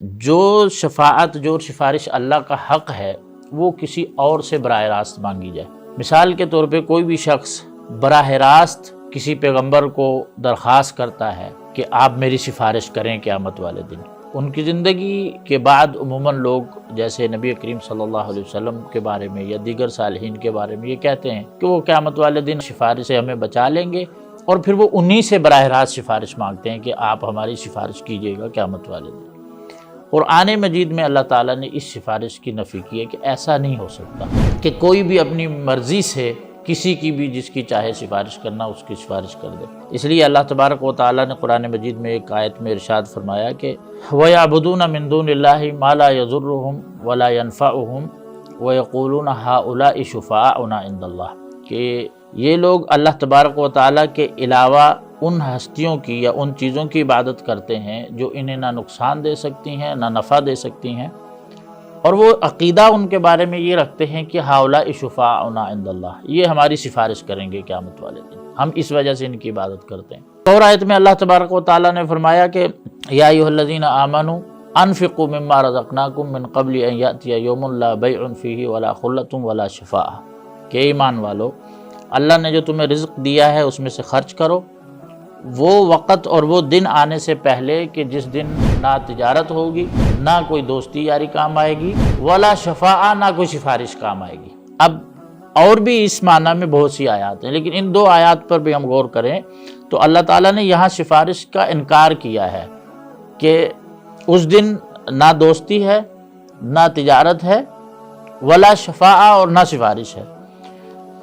جو شفاعت جو سفارش اللہ کا حق ہے وہ کسی اور سے براہ راست مانگی جائے۔ مثال کے طور پہ کوئی بھی شخص براہ راست کسی پیغمبر کو درخواست کرتا ہے کہ آپ میری سفارش کریں قیامت والے دن۔ ان کی زندگی کے بعد عموماً لوگ جیسے نبی کریم صلی اللہ علیہ وسلم کے بارے میں یا دیگر صالحین کے بارے میں یہ کہتے ہیں کہ وہ قیامت والے دن سفارش سے ہمیں بچا لیں گے، اور پھر وہ انہی سے براہ راست سفارش مانگتے ہیں کہ آپ ہماری سفارش کیجیے گا قیامت والے دن۔ قرآن مجید میں اللہ تعالیٰ نے اس سفارش کی نفی کی ہے کہ ایسا نہیں ہو سکتا کہ کوئی بھی اپنی مرضی سے کسی کی بھی جس کی چاہے سفارش کرنا اس کی سفارش کر دے۔ اس لیے اللہ تبارک و تعالیٰ نے قرآن مجید میں ایک آیت میں ارشاد فرمایا کہ وَيَعْبُدُونَ مِن دُونِ اللَّهِ مَا لَا يَضُرُّهُمْ وَلَا يَنفَعُهُمْ وَيَقُولُونَ هَؤُلَاءِ شُفَعَاؤُنَا عِندَ اللَّهِ کہ یہ لوگ اللہ تبارک و تعالیٰ کے علاوہ ان ہستیوں کی یا ان چیزوں کی عبادت کرتے ہیں جو انہیں نہ نقصان دے سکتی ہیں نہ نفع دے سکتی ہیں، اور وہ عقیدہ ان کے بارے میں یہ رکھتے ہیں کہ ہؤلاء شفعاؤنا عند اللہ، یہ ہماری سفارش کریں گے قیامت والے دن، ہم اس وجہ سے ان کی عبادت کرتے ہیں۔ اور آیت میں اللہ تبارک و تعالیٰ نے فرمایا کہ یا ایھا الذین آمنوا انفقوا مما رزقناکم من قبل ان یأتی یوم لا بیع فیہ ولا خلۃ ولا شفاعہ، کہ ایمان والو اللہ نے جو تمہیں رزق دیا ہے اس میں سے خرچ کرو وہ وقت اور وہ دن آنے سے پہلے کہ جس دن نہ تجارت ہوگی، نہ کوئی دوستی یاری کام آئے گی، ولا شفاعہ، نہ کوئی سفارش کام آئے گی۔ اب اور بھی اس معنی میں بہت سی آیات ہیں، لیکن ان دو آیات پر بھی ہم غور کریں تو اللہ تعالیٰ نے یہاں سفارش کا انکار کیا ہے کہ اس دن نہ دوستی ہے، نہ تجارت ہے، ولا شفاعہ، اور نہ سفارش ہے۔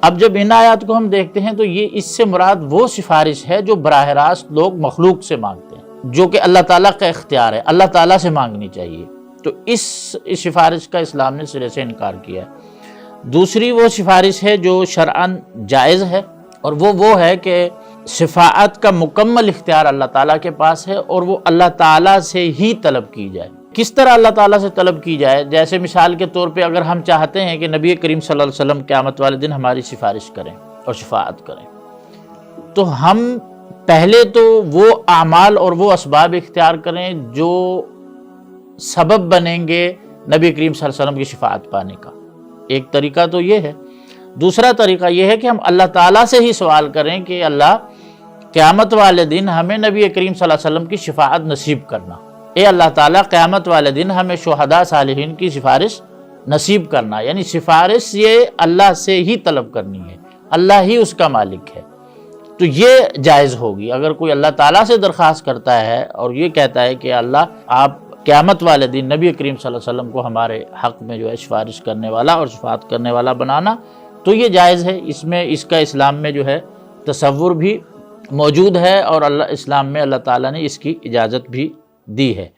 اب جب ان آیات کو ہم دیکھتے ہیں تو یہ اس سے مراد وہ سفارش ہے جو براہ راست لوگ مخلوق سے مانگتے ہیں، جو کہ اللہ تعالیٰ کا اختیار ہے، اللہ تعالیٰ سے مانگنی چاہیے، تو اس سفارش کا اسلام نے سرے سے انکار کیا ہے۔ دوسری وہ سفارش ہے جو شرعاً جائز ہے، اور وہ ہے کہ شفاعت کا مکمل اختیار اللہ تعالیٰ کے پاس ہے اور وہ اللہ تعالیٰ سے ہی طلب کی جائے۔ کس طرح اللہ تعالیٰ سے طلب کی جائے؟ جیسے مثال کے طور پہ اگر ہم چاہتے ہیں کہ نبی کریم صلی اللہ علیہ وسلم قیامت والے دن ہماری سفارش کریں اور شفاعت کریں، تو ہم پہلے تو وہ اعمال اور وہ اسباب اختیار کریں جو سبب بنیں گے نبی کریم صلی اللہ علیہ وسلم کی شفاعت پانے کا۔ ایک طریقہ تو یہ ہے۔ دوسرا طریقہ یہ ہے کہ ہم اللہ تعالیٰ سے ہی سوال کریں کہ اللہ قیامت والے دن ہمیں نبی کریم صلی اللہ علیہ وسلم کی شفاعت نصیب کرنا، اے اللہ تعالیٰ قیامت والے دن ہمیں شہداء صالحین کی سفارش نصیب کرنا، یعنی سفارش یہ اللہ سے ہی طلب کرنی ہے، اللہ ہی اس کا مالک ہے، تو یہ جائز ہوگی۔ اگر کوئی اللہ تعالیٰ سے درخواست کرتا ہے اور یہ کہتا ہے کہ اللہ آپ قیامت والے دن نبی کریم صلی اللہ علیہ وسلم کو ہمارے حق میں جو ہے سفارش کرنے والا اور شفاعت کرنے والا بنانا، تو یہ جائز ہے۔ اس میں اس کا اسلام میں جو ہے تصور بھی موجود ہے، اور اسلام میں اللہ تعالیٰ نے اس کی اجازت بھی دی ہے۔